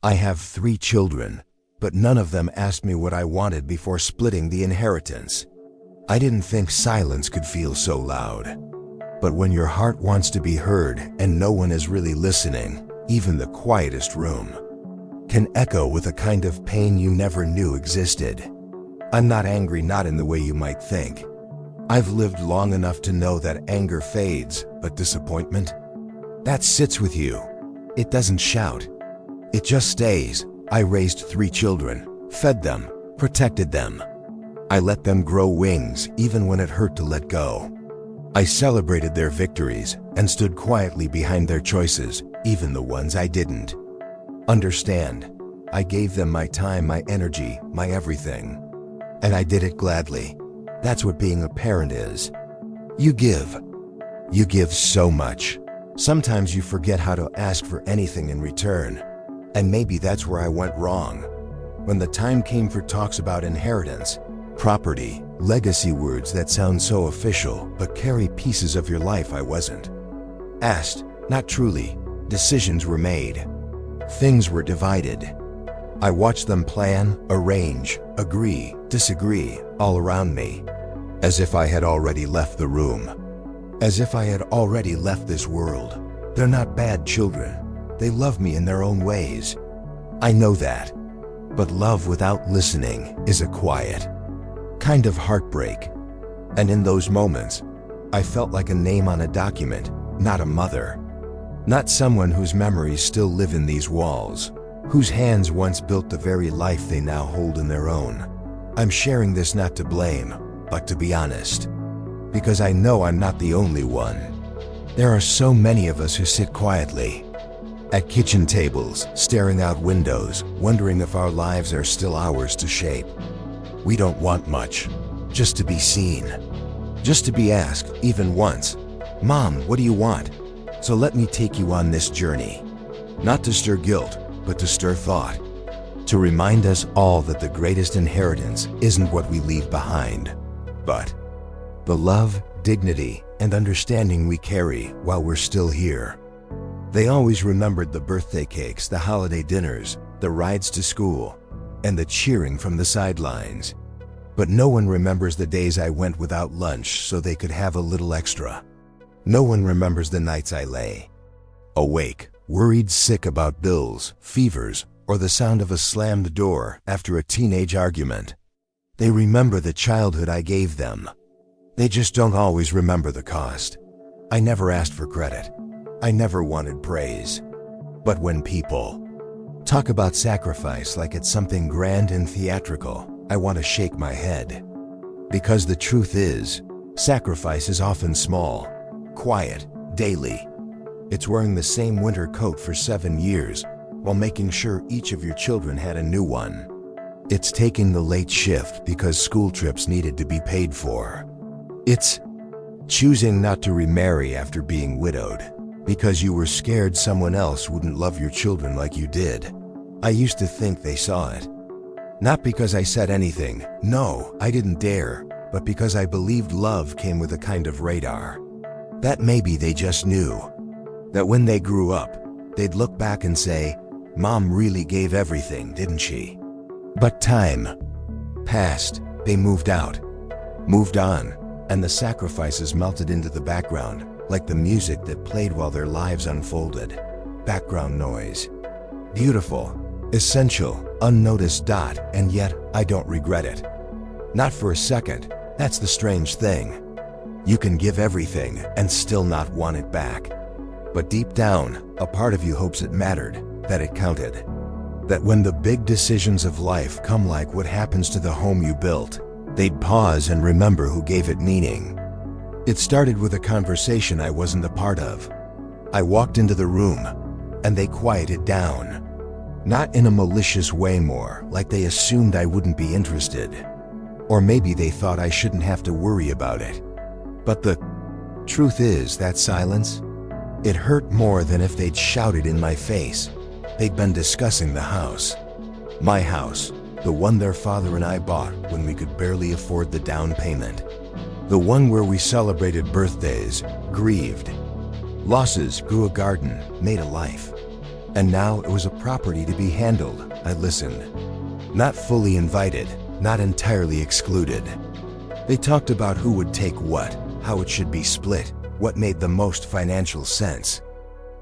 I have 3 children, but none of them asked me what I wanted before splitting the inheritance. I didn't think silence could feel so loud. But when your heart wants to be heard and no one is really listening, even the quietest room can echo with a kind of pain you never knew existed. I'm not angry, not in the way you might think. I've lived long enough to know that anger fades, but disappointment, that sits with you. It doesn't shout. It just stays. I raised 3 children, fed them, protected them. I let them grow wings even when it hurt to let go. I celebrated their victories and stood quietly behind their choices, even the ones I didn't understand. I gave them my time, my energy, my everything. And I did it gladly. That's what being a parent is. You give. You give so much. Sometimes you forget how to ask for anything in return. And maybe that's where I went wrong. When the time came for talks about inheritance, property, legacy, words that sound so official but carry pieces of your life, I wasn't asked, not truly. Decisions were made. Things were divided. I watched them plan, arrange, agree, disagree, all around me. As if I had already left the room. As if I had already left this world. They're not bad children. They love me in their own ways. I know that. But love without listening is a quiet kind of heartbreak. And in those moments, I felt like a name on a document, not a mother. Not someone whose memories still live in these walls, whose hands once built the very life they now hold in their own. I'm sharing this not to blame, but to be honest. Because I know I'm not the only one. There are so many of us who sit quietly at kitchen tables, staring out windows, wondering if our lives are still ours to shape. We don't want much, just to be seen, just to be asked, even once, "Mom, what do you want?" So let me take you on this journey, not to stir guilt, but to stir thought, to remind us all that the greatest inheritance isn't what we leave behind, but the love, dignity, and understanding we carry while we're still here. They always remembered the birthday cakes, the holiday dinners, the rides to school, and the cheering from the sidelines. But no one remembers the days I went without lunch so they could have a little extra. No one remembers the nights I lay awake, worried sick about bills, fevers, or the sound of a slammed door after a teenage argument. They remember the childhood I gave them. They just don't always remember the cost. I never asked for credit. I never wanted praise. But when people talk about sacrifice like it's something grand and theatrical, I want to shake my head. Because the truth is, sacrifice is often small, quiet, daily. It's wearing the same winter coat for 7 years while making sure each of your children had a new one. It's taking the late shift because school trips needed to be paid for. It's choosing not to remarry after being widowed because you were scared someone else wouldn't love your children like you did. I used to think they saw it. Not because I said anything, no, I didn't dare, but because I believed love came with a kind of radar. That maybe they just knew that when they grew up, they'd look back and say, "Mom really gave everything, didn't she?" But time passed, they moved out, moved on, and the sacrifices melted into the background, like the music that played while their lives unfolded. Background noise. Beautiful, essential, unnoticed dot, and yet I don't regret it. Not for a second. That's the strange thing. You can give everything and still not want it back. But deep down, a part of you hopes it mattered, that it counted. That when the big decisions of life come, like what happens to the home you built, they'd pause and remember who gave it meaning. It started with a conversation I wasn't a part of. I walked into the room, and they quieted down. Not in a malicious way, more like they assumed I wouldn't be interested. Or maybe they thought I shouldn't have to worry about it. But the truth is, that silence, it hurt more than if they'd shouted in my face. They'd been discussing the house. My house, the one their father and I bought when we could barely afford the down payment. The one where we celebrated birthdays, grieved losses, grew a garden, made a life. And now it was a property to be handled. I listened. Not fully invited, not entirely excluded. They talked about who would take what, how it should be split, what made the most financial sense.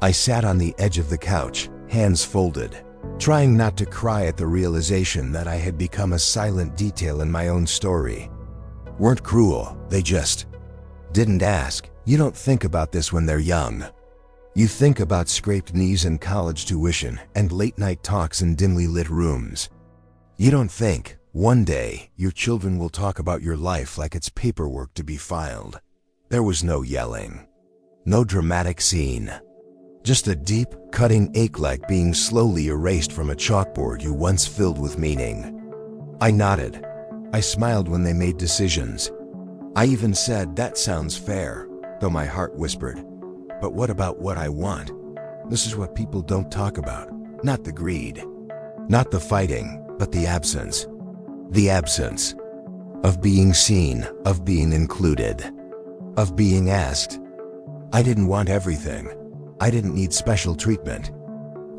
I sat on the edge of the couch, hands folded, trying not to cry at the realization that I had become a silent detail in my own story. Weren't cruel, they just didn't ask. You don't think about this when they're young. You think about scraped knees and college tuition and late-night talks in dimly lit rooms. You don't think, one day, your children will talk about your life like it's paperwork to be filed. There was no yelling. No dramatic scene. Just a deep, cutting ache like being slowly erased from a chalkboard you once filled with meaning. I nodded. I smiled when they made decisions. I even said, that sounds fair, though my heart whispered, but what about what I want? This is what people don't talk about. Not the greed. Not the fighting, but the absence. The absence of being seen, of being included, of being asked. I didn't want everything. I didn't need special treatment.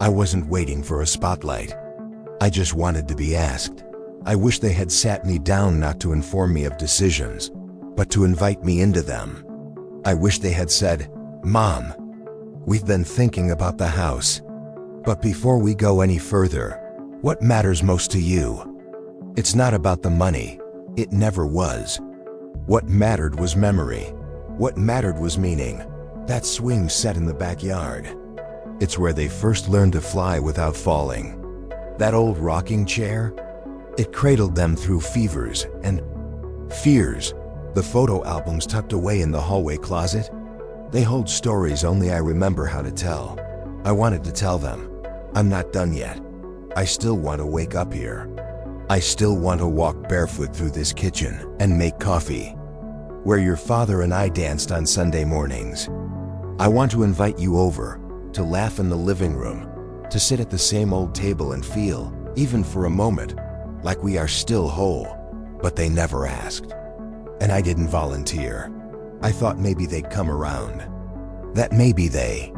I wasn't waiting for a spotlight. I just wanted to be asked. I wish they had sat me down not to inform me of decisions, but to invite me into them. I wish they had said, Mom, we've been thinking about the house. But before we go any further, what matters most to you? It's not about the money. It never was. What mattered was memory. What mattered was meaning. That swing set in the backyard. It's where they first learned to fly without falling. That old rocking chair, it cradled them through fevers and fears. The photo albums tucked away in the hallway closet, they hold stories only I remember how to tell. I wanted to tell them, I'm not done yet. I still want to wake up here. I still want to walk barefoot through this kitchen and make coffee, where your father and I danced on Sunday mornings. I want to invite you over, to laugh in the living room, to sit at the same old table and feel, even for a moment, like we are still whole. But they never asked. And I didn't volunteer. I thought maybe they'd come around. That maybe they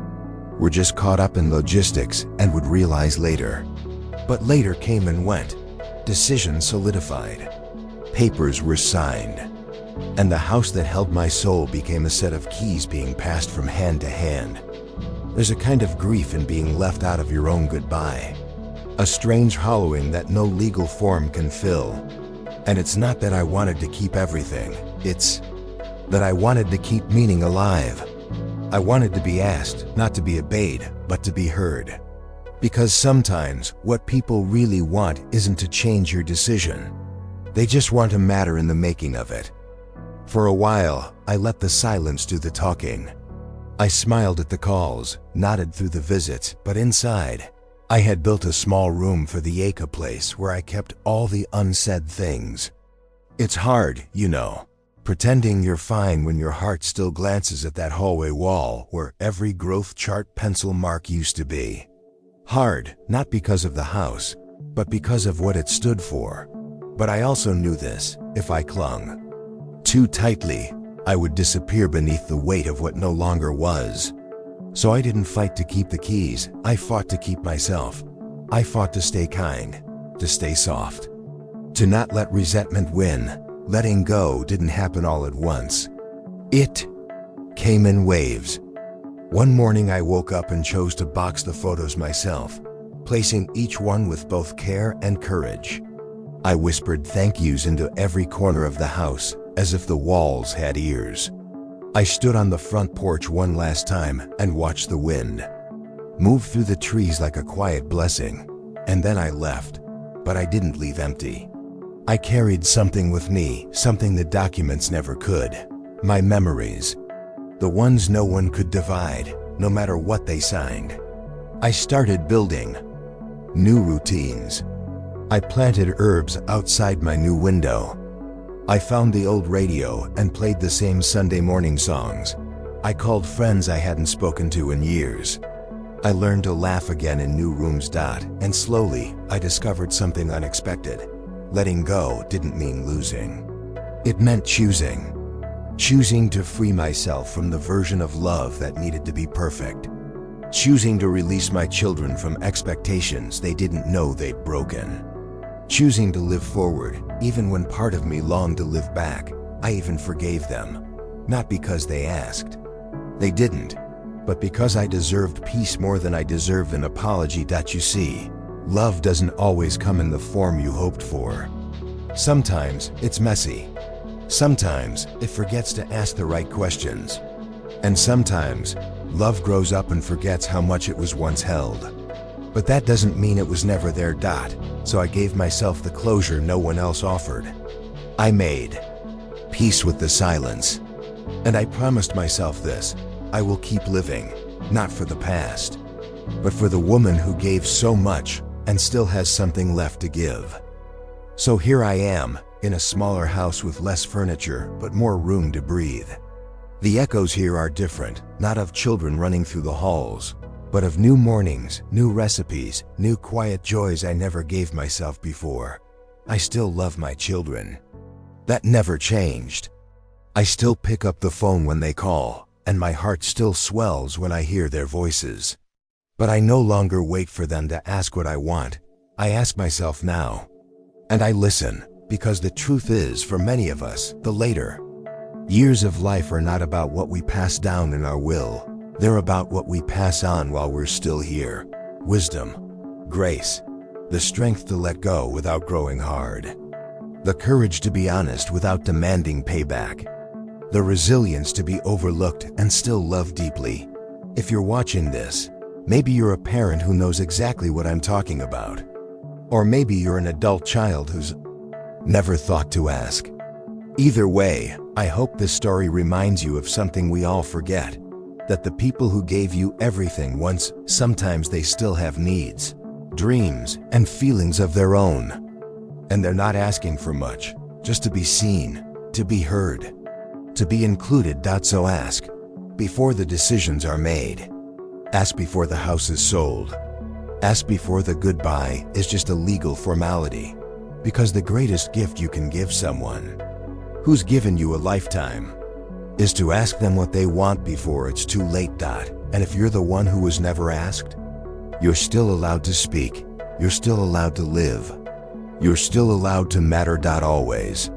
were just caught up in logistics and would realize later. But later came and went. Decisions solidified. Papers were signed. And the house that held my soul became a set of keys being passed from hand to hand. There's a kind of grief in being left out of your own goodbye. A strange hollowing that no legal form can fill. And it's not that I wanted to keep everything. It's that I wanted to keep meaning alive. I wanted to be asked, not to be obeyed, but to be heard. Because sometimes what people really want isn't to change your decision. They just want to matter in the making of it. For a while, I let the silence do the talking. I smiled at the calls, nodded through the visits, but inside, I had built a small room for the Aka place where I kept all the unsaid things. It's hard, you know, pretending you're fine when your heart still glances at that hallway wall where every growth chart pencil mark used to be. Hard, not because of the house, but because of what it stood for. But I also knew this: if I clung too tightly, I would disappear beneath the weight of what no longer was. So I didn't fight to keep the keys, I fought to keep myself. I fought to stay kind, to stay soft, to not let resentment win. Letting go didn't happen all at once. It came in waves. One morning I woke up and chose to box the photos myself, placing each one with both care and courage. I whispered thank yous into every corner of the house, as if the walls had ears. I stood on the front porch one last time and watched the wind move through the trees like a quiet blessing. And then I left, but I didn't leave empty. I carried something with me, something the documents never could. My memories. The ones no one could divide, no matter what they signed. I started building new routines. I planted herbs outside my new window. I found the old radio and played the same Sunday morning songs. I called friends I hadn't spoken to in years. I learned to laugh again in new rooms. And slowly, I discovered something unexpected. Letting go didn't mean losing. It meant choosing. Choosing to free myself from the version of love that needed to be perfect. Choosing to release my children from expectations they didn't know they'd broken. Choosing to live forward, even when part of me longed to live back. I even forgave them. Not because they asked. They didn't. But because I deserved peace more than I deserved an apology. You see, love doesn't always come in the form you hoped for. Sometimes it's messy. Sometimes it forgets to ask the right questions. And sometimes love grows up and forgets how much it was once held. But that doesn't mean it was never there. So I gave myself the closure no one else offered. I made peace with the silence. And I promised myself this: I will keep living, not for the past, but for the woman who gave so much and still has something left to give. So here I am, in a smaller house with less furniture but more room to breathe. The echoes here are different, not of children running through the halls, but of new mornings, new recipes, new quiet joys I never gave myself before. I still love my children. That never changed. I still pick up the phone when they call, and my heart still swells when I hear their voices. But I no longer wait for them to ask what I want. I ask myself now. And I listen, because the truth is, for many of us, the later years of life are not about what we pass down in our will. They're about what we pass on while we're still here. Wisdom, grace, the strength to let go without growing hard, the courage to be honest without demanding payback, the resilience to be overlooked and still love deeply. If you're watching this, maybe you're a parent who knows exactly what I'm talking about. Or maybe you're an adult child who's never thought to ask. Either way, I hope this story reminds you of something we all forget: that the people who gave you everything once, sometimes they still have needs, dreams, and feelings of their own. And they're not asking for much, just to be seen, to be heard, to be included. So ask before the decisions are made. Ask before the house is sold. Ask before the goodbye is just a legal formality. Because the greatest gift you can give someone who's given you a lifetime is to ask them what they want before it's too late. And if you're the one who was never asked, you're still allowed to speak. You're still allowed to live. You're still allowed to matter. Always.